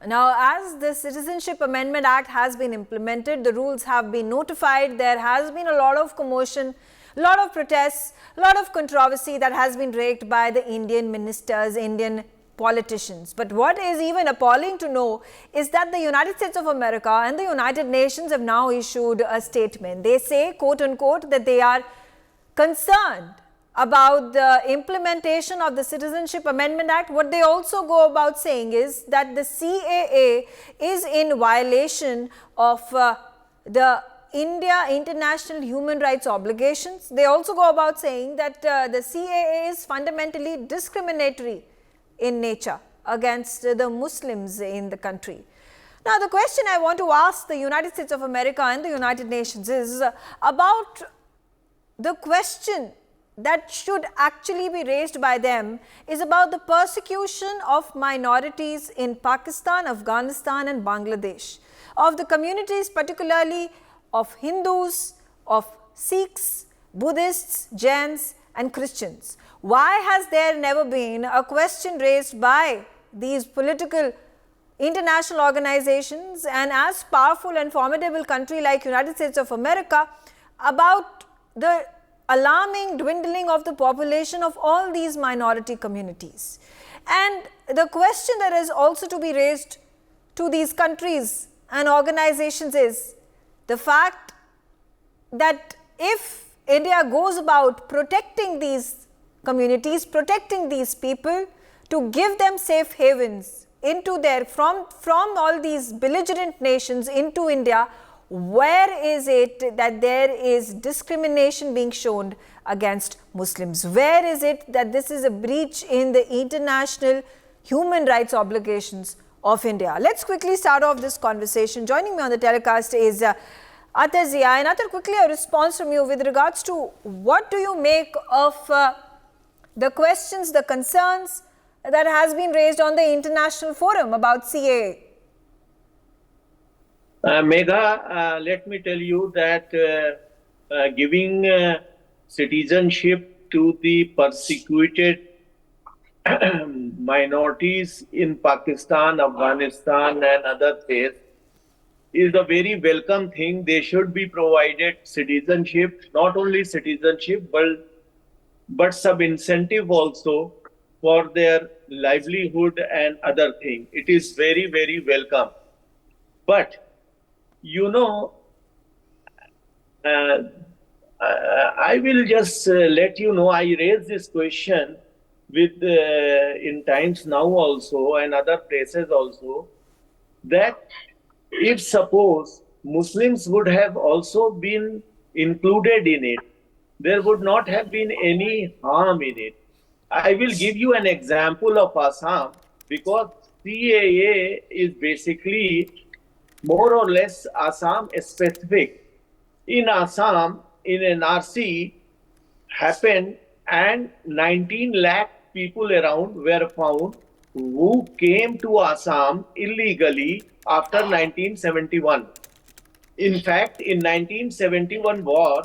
Now, as the Citizenship Amendment Act has been implemented, the rules have been notified, there has been a lot of commotion, a lot of protests, a lot of controversy that has been raked by the Indian ministers, Indian politicians. But what is even appalling to know is that the United States of America and the United Nations have now issued a statement. They say, quote unquote, that they are concerned about the implementation of the Citizenship Amendment Act. What they also go about saying is that the CAA is in violation of the India international human rights obligations. They also go about saying that the CAA is fundamentally discriminatory in nature against the Muslims in the country. Now, the question I want to ask the United States of America and the United Nations is about the question that should actually be raised by them is about the persecution of minorities in Pakistan, Afghanistan and Bangladesh, of the communities particularly of Hindus, of Sikhs, Buddhists, Jains and Christians. Why has there never been a question raised by these political international organizations and as powerful and formidable country like United States of America about the alarming dwindling of the population of all these minority communities? And the question that is also to be raised to these countries and organizations is the fact that if India goes about protecting these communities, protecting these people, to give them safe havens into their, from all these belligerent nations into India, where is it that there is discrimination being shown against Muslims? Where is it that this is a breach in the international human rights obligations of India? Let's quickly start off this conversation. Joining me on the telecast is Atar Zia. And Atar, quickly a response from you with regards to what do you make of the questions, the concerns that has been raised on the international forum about CAA? Megha, let me tell you that giving citizenship to the persecuted minorities in Pakistan, Afghanistan and other places is a very welcome thing. They should be provided citizenship, not only citizenship, but some incentive also for their livelihood and other things. It is very, very welcome. But you know, I will just let you know, I raised this question with in Times Now also and other places also, that if suppose Muslims would have also been included in it, there would not have been any harm in it. I will give you an example of Assam, because CAA is basically more or less Assam specific. In Assam, in NRC happened and 19 lakh people around were found who came to Assam illegally after 1971. In fact, in 1971 war,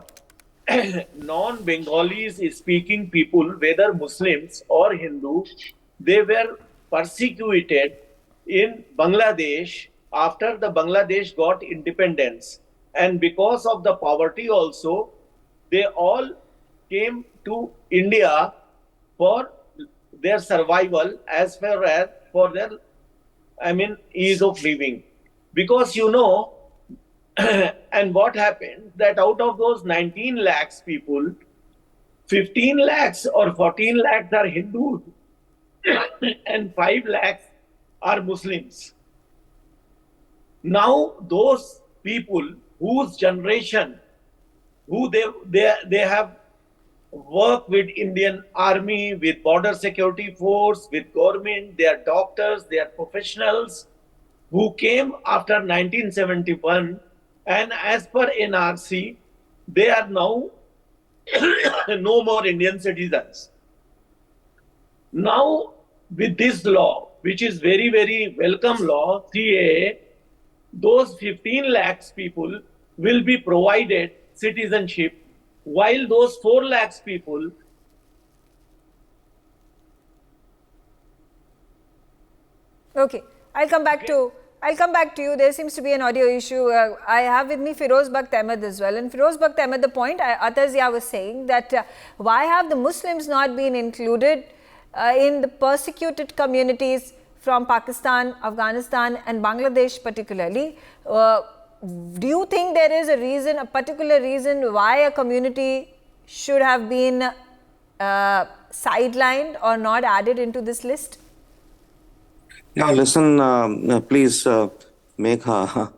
non-Bengalis speaking people, whether Muslims or Hindu, they were persecuted in Bangladesh after the Bangladesh got independence. And because of the poverty also, they all came to India for their survival as well as for their, ease of living. Because you know, and what happened, that out of those 19 lakhs people, 15 lakhs or 14 lakhs are Hindus and 5 lakhs are Muslims. Now those people whose generation, who they have worked with Indian Army, with border security force, with government, they are doctors, they are professionals who came after 1971, and as per NRC, they are now no more Indian citizens. Now with this law, which is very, very welcome law, CAA, those 15 lakhs people will be provided citizenship, while those 4 lakhs people Okay. I'll come back to. I'll come back to you. There seems to be an audio issue. I have with me Firoz Bakht Ahmed as well. And Firoz Bakht Ahmed, the point Atazia was saying that why have the Muslims not been included in the persecuted communities from Pakistan, Afghanistan and Bangladesh particularly? Do you think there is a reason, a particular reason why a community should have been sidelined or not added into this list? Now, listen, please, Megha,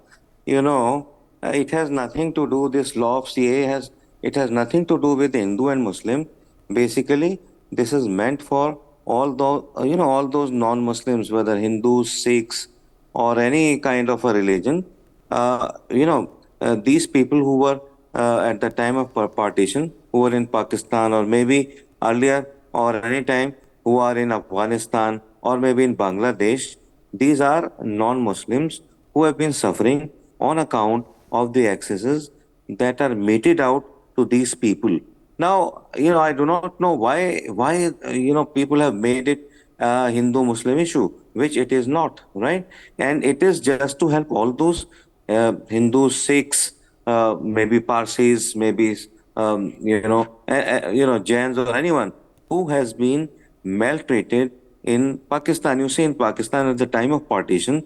it has nothing to do, this law of CAA it has nothing to do with Hindu and Muslim. Basically, this is meant for all those, all those non-Muslims, whether Hindus, Sikhs, or any kind of a religion. These people who were at the time of partition, who were in Pakistan or maybe earlier or any time who are in Afghanistan or maybe in Bangladesh, these are non-Muslims who have been suffering on account of the excesses that are meted out to these people. Now, I do not know why people have made it a Hindu-Muslim issue, which it is not, right? And it is just to help all those Hindus, Sikhs, maybe Parsis, maybe Jains or anyone who has been maltreated in Pakistan. You see, in Pakistan at the time of partition,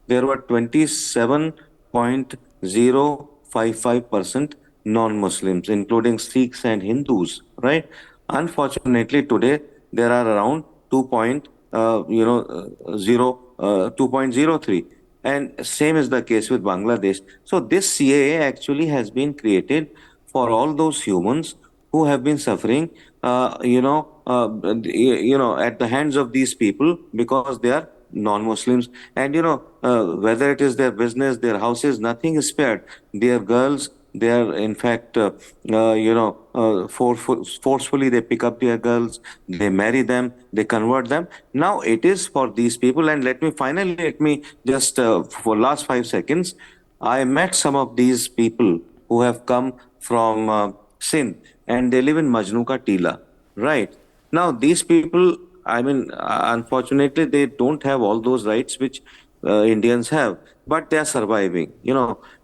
there were 27.055% non-Muslims, including Sikhs and Hindus, right? Unfortunately, today there are around 2.03, and same is the case with Bangladesh. So this CAA actually has been created for all those humans who have been suffering, at the hands of these people because they are non-Muslims. And whether it is their business, their houses, nothing is spared. Their girls, they are in fact, forcefully they pick up their girls, they marry them, they convert them. Now it is for these people. And let me just for last 5 seconds, I met some of these people who have come from Sindh, and they live in Majnu ka Tila, right? Now, these people, I mean, unfortunately, they don't have all those rights which Indians have, but they are surviving.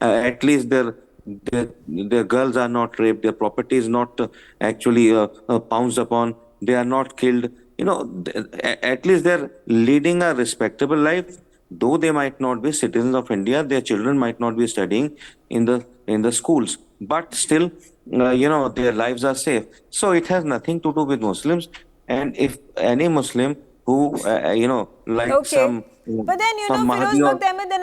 At least their girls are not raped, their property is not actually pounced upon, they are not killed. At least they're leading a respectable life. Though they might not be citizens of India, their children might not be studying in the schools, but still, their lives are safe. So it has nothing to do with Muslims. And if any Muslim who, like Okay. But then, some Firoz Mahdi or Bakht Ahmed, a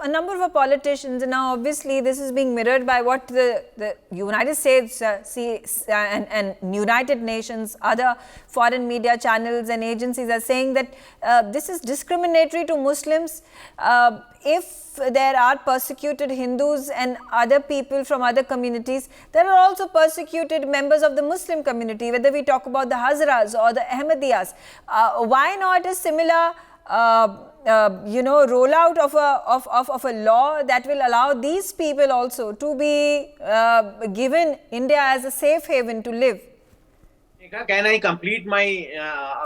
number of politicians, and now obviously this is being mirrored by what the United States and United Nations, other foreign media channels and agencies are saying that this is discriminatory to Muslims. If there are persecuted Hindus and other people from other communities, there are also persecuted members of the Muslim community, whether we talk about the Hazaras or the Ahmadiyas. Why not a similar rollout of a law that will allow these people also to be given India as a safe haven to live? Can I complete my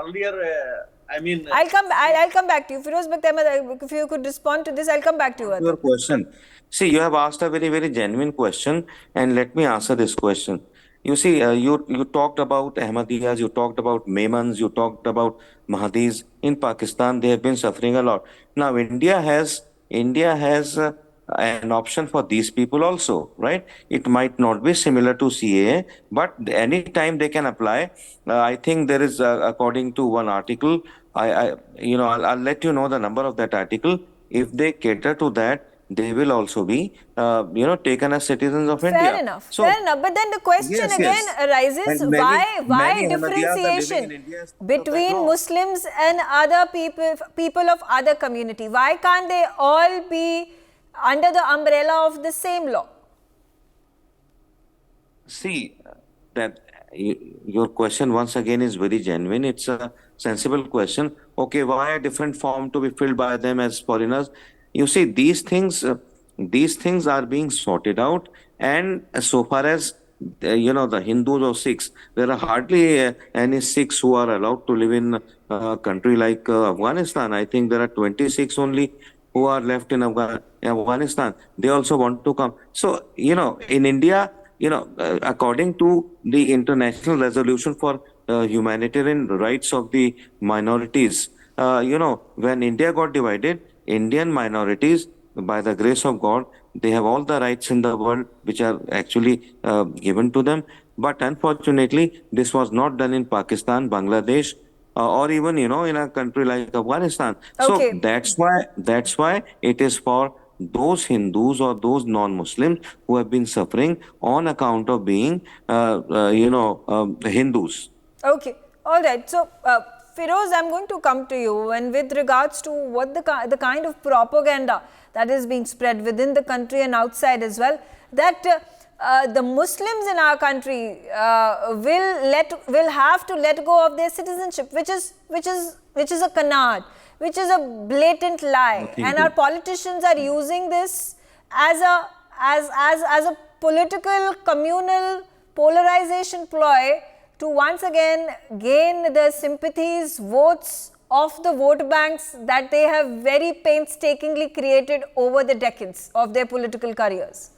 earlier? I'll come back to you, Firoz Bakht Ahmed. If you could respond to this, I'll come back to you. Your question. See, you have asked a very, very genuine question, and let me answer this question. You see, you talked about Ahmadiyas, you talked about Memans, you talked about Mahdis in Pakistan. They have been suffering a lot. Now, India has an option for these people also, right? It might not be similar to CAA, but any time they can apply. I think there is, according to one article, I'll let you know the number of that article. If they cater to that, they will also be, taken as citizens of India. Fair enough. But then the question again arises: why differentiation between Muslims and other people of other community? Why can't they all be under the umbrella of the same law? See, that your question once again is very genuine. It's a sensible question. Okay, why a different form to be filled by them as foreigners? You see, these things are being sorted out, and so far as the Hindus or Sikhs, there are hardly any Sikhs who are allowed to live in a country like Afghanistan. I think there are 26 only who are left in Afghanistan. They also want to come. So, in India, according to the International Resolution for Humanitarian Rights of the Minorities, when India got divided, Indian minorities, by the grace of God, they have all the rights in the world which are actually given to them. But unfortunately, this was not done in Pakistan, Bangladesh, or even in a country like Afghanistan. So Okay. that's why it is for those Hindus or those non-Muslims who have been suffering on account of being Hindus. Okay, all right. So, Firoz, I'm going to come to you, and with regards to what the kind of propaganda that is being spread within the country and outside as well, that the Muslims in our country will have to let go of their citizenship, which is a canard, which is a blatant lie, Nothing and our to. politicians are using this as a political communal polarization ploy to once again gain the sympathies, votes of the vote banks that they have very painstakingly created over the decades of their political careers.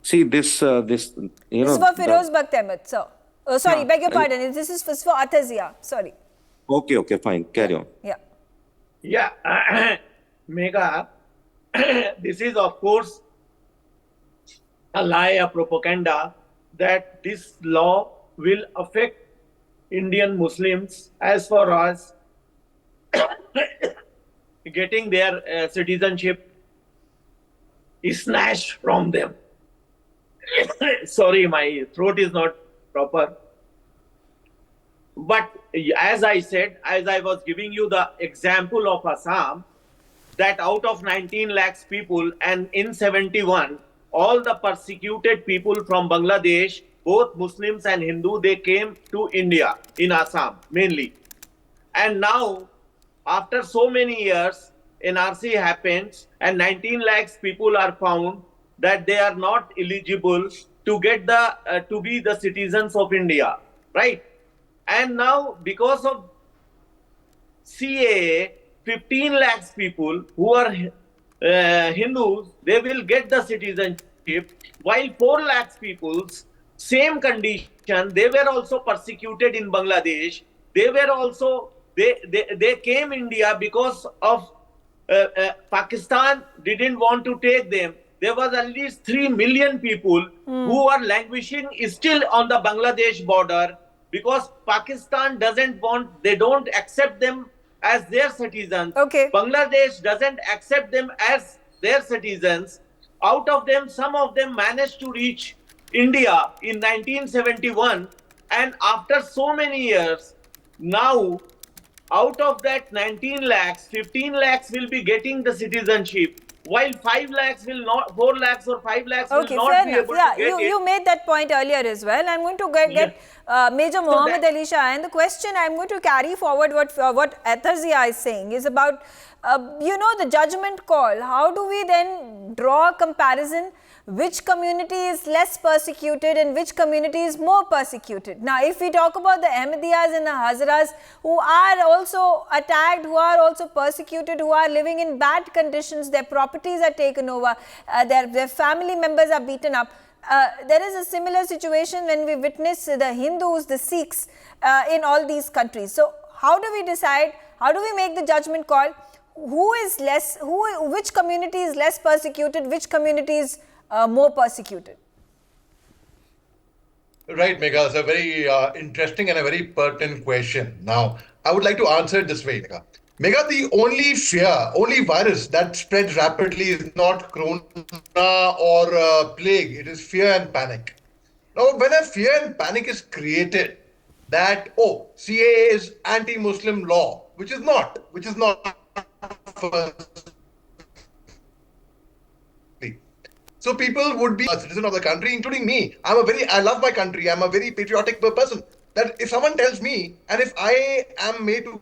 See this This is for the Firoz Bakht Ahmed, sir. Sorry, yeah. beg your pardon. This is for Atazia. Sorry. Okay, fine, Yeah, carry on. yeah. Yeah, Mega, this is of course a lie, a propaganda that this law will affect Indian Muslims as far as getting their citizenship is snatched from them. Sorry, my throat is not proper. But as I said, as I was giving you the example of Assam, that out of 19 lakhs people and in 71, all the persecuted people from Bangladesh, both Muslims and Hindu, they came to India in Assam mainly. And now, after so many years, NRC happens and 19 lakhs people are found that they are not eligible to get to be the citizens of India, right? And now, because of CAA, 15 lakhs people who are Hindus, they will get the citizenship, while 4 lakhs people's same condition, they were also persecuted in Bangladesh. They were also, they came India because of Pakistan didn't want to take them. There was at least 3 million people who are languishing still on the Bangladesh border because Pakistan doesn't want, they don't accept them as their citizens. Okay. Bangladesh doesn't accept them as their citizens. Out of them, some of them managed to reach India in 1971, and after so many years, now out of that 19 lakhs, 15 lakhs will be getting the citizenship, while 5 lakhs will not, 4 lakhs or 5 lakhs will Okay, not fair be enough. able Yeah, to get it. you made that point earlier as well. I'm going to get Major Mohammed Ali Shah, and the question I'm going to carry forward what Atharzia is saying is about, the judgment call. How do we then draw a comparison? Which community is less persecuted and which community is more persecuted? Now, if we talk about the Ahmadiyyas and the Hazaras who are also attacked, who are also persecuted, who are living in bad conditions, their properties are taken over, their family members are beaten up. There is a similar situation when we witness the Hindus, the Sikhs in all these countries. So, how do we decide? How do we make the judgment call? Which community is less persecuted? Which community is more persecuted? Right, Megha. It's a very interesting and a very pertinent question. Now, I would like to answer it this way, Megha. Megha, the only virus that spreads rapidly is not corona or plague. It is fear and panic. Now, when a fear and panic is created that, CAA is anti-Muslim law, which is not. So people would be a citizen of the country, including me. I love my country. I'm a very patriotic person. That if someone tells me, and if I am made to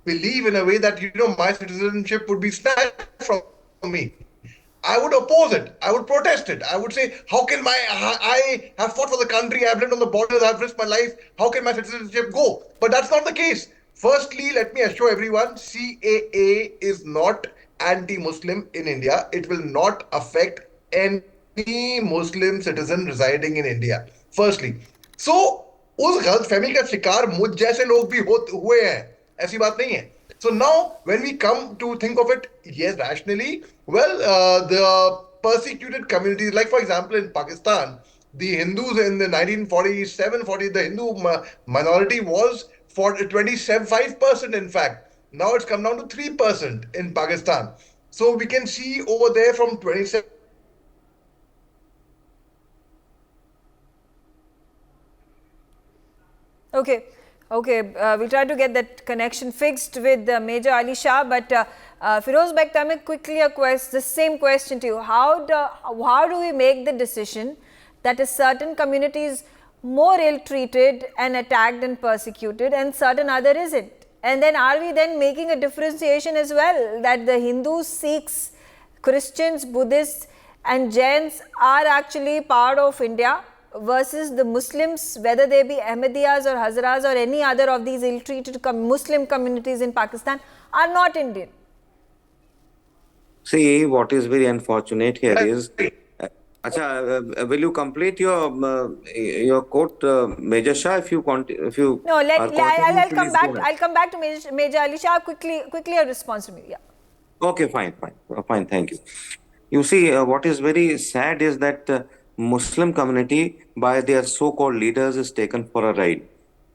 believe in a way that, my citizenship would be snatched from me, I would oppose it. I would protest it. I would say, I have fought for the country. I've lived on the borders. I've risked my life. How can my citizenship go? But that's not the case. Firstly, let me assure everyone, CAA is not anti-Muslim in India. It will not affect any Muslim citizen residing in India. Firstly, so उस गलतफहमी का शिकार मुझ जैसे लोग भी हुए हैं, ऐसी बात नहीं है. So now when we come to think of it, yes, rationally, well, the persecuted communities, like for example in Pakistan, the Hindus in the 1947 40, the Hindu minority was for 25%, in fact. Now it's come down to 3% in Pakistan. So we can see over there from 27. Okay, okay. We try to get that connection fixed with Major Ali Shah, but Firoz Bakhtamik, quickly the same question to you. How do we make the decision that a certain community is more ill-treated and attacked and persecuted and certain other isn't? And then are we then making a differentiation as well that the Hindus, Sikhs, Christians, Buddhists and Jains are actually part of India versus the Muslims, whether they be Ahmadiyas or Hazaras or any other of these ill-treated Muslim communities in Pakistan, are not Indian? See, what is very unfortunate here is, will you complete your quote, Major Shah? If you no, I'll come back. I'll come back to Major Ali Shah. Quickly a response from you. Yeah. Okay, fine. Thank you. You see, what is very sad is that Muslim community, by their so-called leaders, is taken for a ride.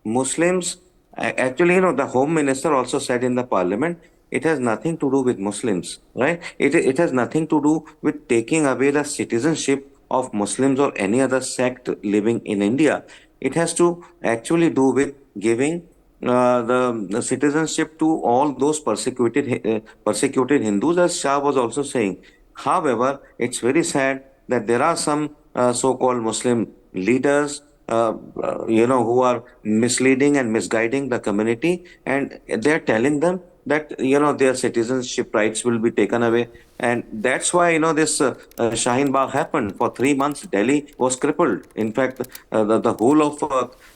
Muslims, actually, the Home Minister also said in the Parliament, it has nothing to do with Muslims, right? It has nothing to do with taking away the citizenship of Muslims or any other sect living in India. It has to actually do with giving the citizenship to all those persecuted Hindus, as Shah was also saying. However, it's very sad that there are some so-called Muslim leaders, who are misleading and misguiding the community, and they're telling them that their citizenship rights will be taken away, and that's why this Shaheen Bagh happened. For 3 months, Delhi was crippled. In fact, the whole of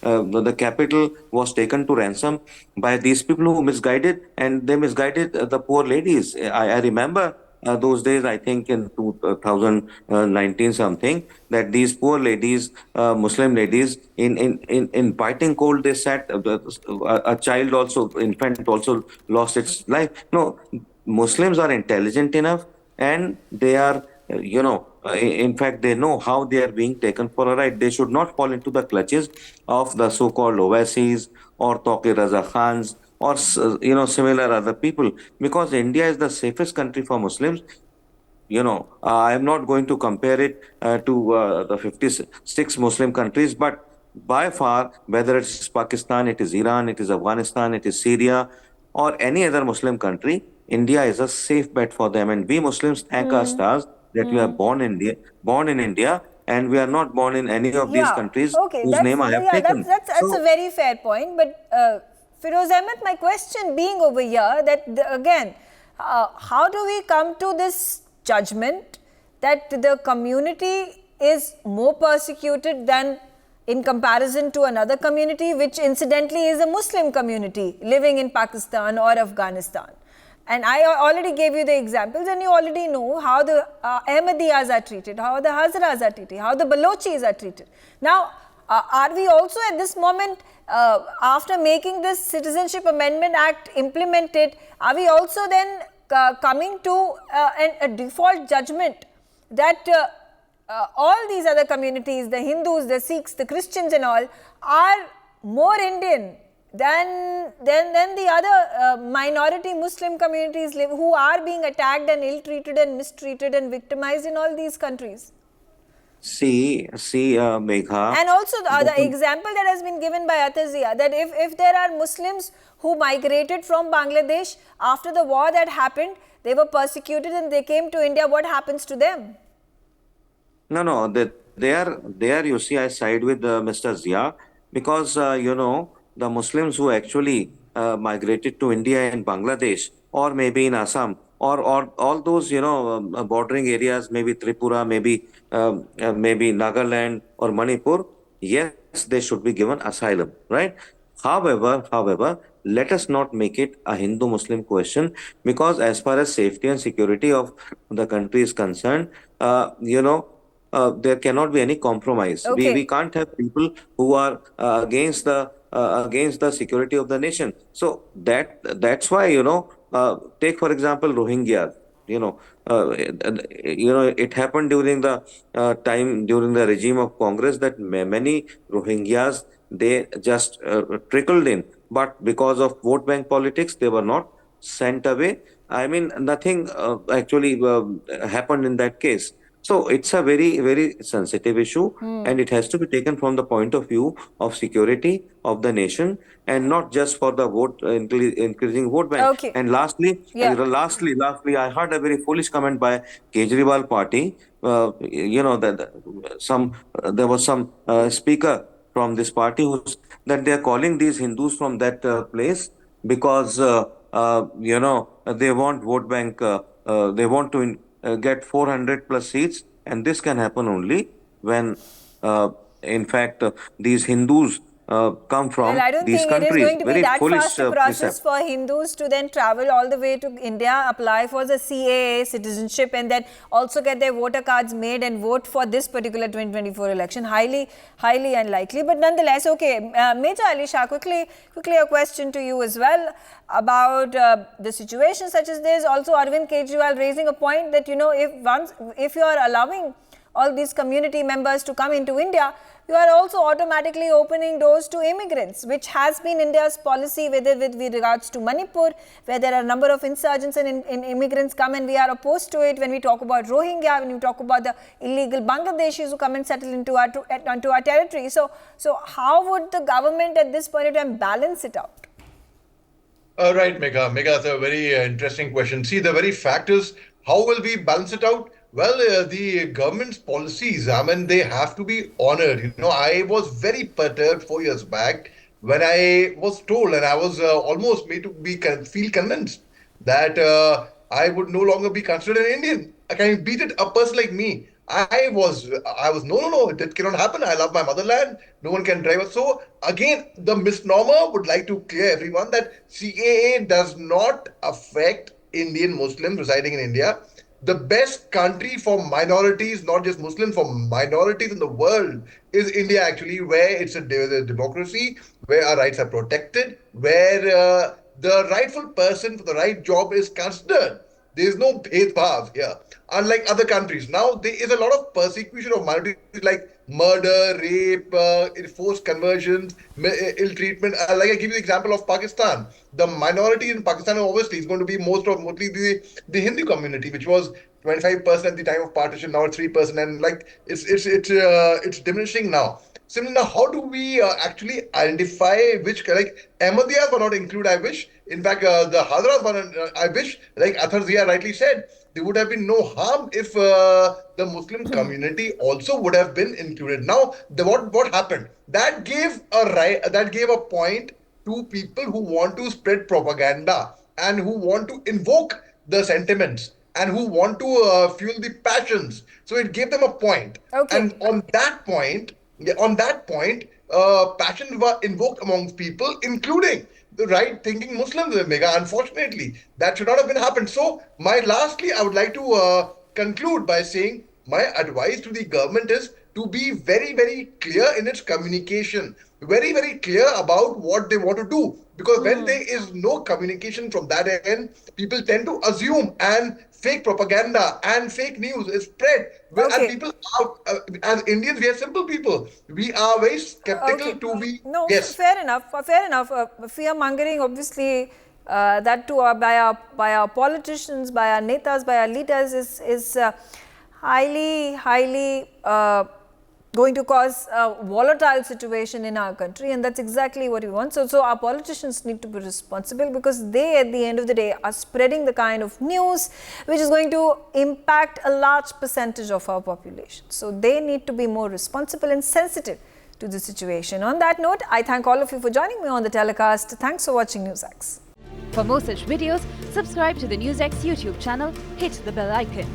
the capital was taken to ransom by these people who misguided, and they misguided the poor ladies. I remember those days, I think in 2019 something, that these poor ladies, Muslim ladies, in biting cold, they sat, a child also, infant also lost its life. No, Muslims are intelligent enough, and they are, in fact, they know how they are being taken for a ride. They should not fall into the clutches of the so-called Owaisis or Taqi Raza Khans or similar other people, because India is the safest country for Muslims. I am not going to compare it to the 56 Muslim countries, but by far, whether it's Pakistan, it is Iran, it is Afghanistan, it is Syria, or any other Muslim country, India is a safe bet for them. And we Muslims thank our stars that we are born in India, and we are not born in any of these countries whose name I have taken. That's a very fair point. But Firoz Ahmed, my question being over here, that again, how do we come to this judgment that the community is more persecuted than in comparison to another community, which incidentally is a Muslim community living in Pakistan or Afghanistan? And I already gave you the examples, and you already know how the Ahmadiyas are treated, how the Hazaras are treated, how the Balochis are treated. Now, are we also at this moment, after making this Citizenship Amendment Act implemented, are we also then coming to a default judgment that all these other communities, the Hindus, the Sikhs, the Christians and all, are more Indian than the other minority Muslim communities who are being attacked and ill-treated and mistreated and victimized in all these countries? See, Megha. And also the example that has been given by Atazia, that if there are Muslims who migrated from Bangladesh after the war that happened, they were persecuted and they came to India, what happens to them? No, there you see, I side with Mr. Zia, because, the Muslims who actually migrated to India in Bangladesh, or maybe in Assam, or all those, bordering areas, maybe Tripura, maybe Nagaland or Manipur, yes, they should be given asylum, right? However, let us not make it a Hindu-Muslim question, because as far as safety and security of the country is concerned, there cannot be any compromise. We Okay. can't have people who are against the security of the nation. So that's why, take for example Rohingya. You know, it happened during the during the regime of Congress, that many Rohingyas, they just trickled in, but because of vote bank politics, they were not sent away. I mean, nothing actually happened in that case. So it's a very, very sensitive issue, and it has to be taken from the point of view of security of the nation, and not just for the increasing vote bank. Okay. And lastly, Yeah. lastly, I heard a very foolish comment by Kejriwal party. That there was some speaker from this party who's that they are calling these Hindus from that place because they want vote bank. They want to get 400 plus seats, and this can happen only when, uh, in fact, these Hindus come Well, from I don't these think it is countries. going to be Very that foolish fast a process precept. for Hindus to then travel all the way to India, apply for the CAA citizenship, and then also get their voter cards made and vote for this particular 2024 election. Highly, highly unlikely. But nonetheless, okay. Major Ali Shah, quickly a question to you as well about the situation such as this. Also, Arvind Kejriwal raising a point that, if you are allowing all these community members to come into India, you are also automatically opening doors to immigrants, which has been India's policy, whether with regards to Manipur, where there are a number of insurgents and immigrants come, and we are opposed to it. When we talk about Rohingya, when we talk about the illegal Bangladeshis who come and settle onto our territory. So how would the government at this point in time balance it out? Right, Megha. Megha, it's a very interesting question. See, the very fact is, how will we balance it out? Well, the government's policies, I mean, they have to be honored. I was very perturbed 4 years back when I was told, and I was almost made to feel convinced that I would no longer be considered an Indian. Can you beat it? A person like me. No, that cannot happen. I love my motherland. No one can drive us. So again, the misnomer would like to clear everyone that CAA does not affect Indian Muslims residing in India. The best country for minorities, not just Muslims, for minorities in the world is India, actually, where it's a democracy, where our rights are protected, where the rightful person for the right job is considered. There is no bhav here, unlike other countries. Now, there is a lot of persecution of minorities like murder, rape, forced conversions, ill treatment. Like I give you the example of Pakistan. The minority in Pakistan obviously is going to be mostly the Hindu community, which was 25% at the time of partition. Now it's 3%, and like it's diminishing now. Similarly, now how do we actually identify which, like Ahmadiyas were not included, I wish. In fact, the Hazras were, I wish, like Athar Zia rightly said, there would have been no harm if the Muslim community also would have been included. Now, what happened? That gave a point to people who want to spread propaganda and who want to invoke the sentiments and who want to fuel the passions. So it gave them a point. Okay. And on that point, passions were invoked amongst people, including the right-thinking Muslims, Mega. Unfortunately, that should not have been happened. So, lastly, I would like to conclude by saying my advice to the government is to be very, very clear in its communication, very, very clear about what they want to do. Because when there is no communication from that end, people tend to assume, and fake propaganda and fake news is spread. Okay. And people are, as Indians, we are simple people. We are very skeptical to be. No, yes. Fair enough. Fearmongering, obviously, that too by our politicians, by our netas, by our leaders is highly going to cause a volatile situation in our country, and that's exactly what we want. So our politicians need to be responsible, because they, at the end of the day, are spreading the kind of news which is going to impact a large percentage of our population. So they need to be more responsible and sensitive to the situation. On that note, I thank all of you for joining me on the telecast. Thanks for watching NewsX. For more such videos, subscribe to the NewsX YouTube channel, hit the bell icon.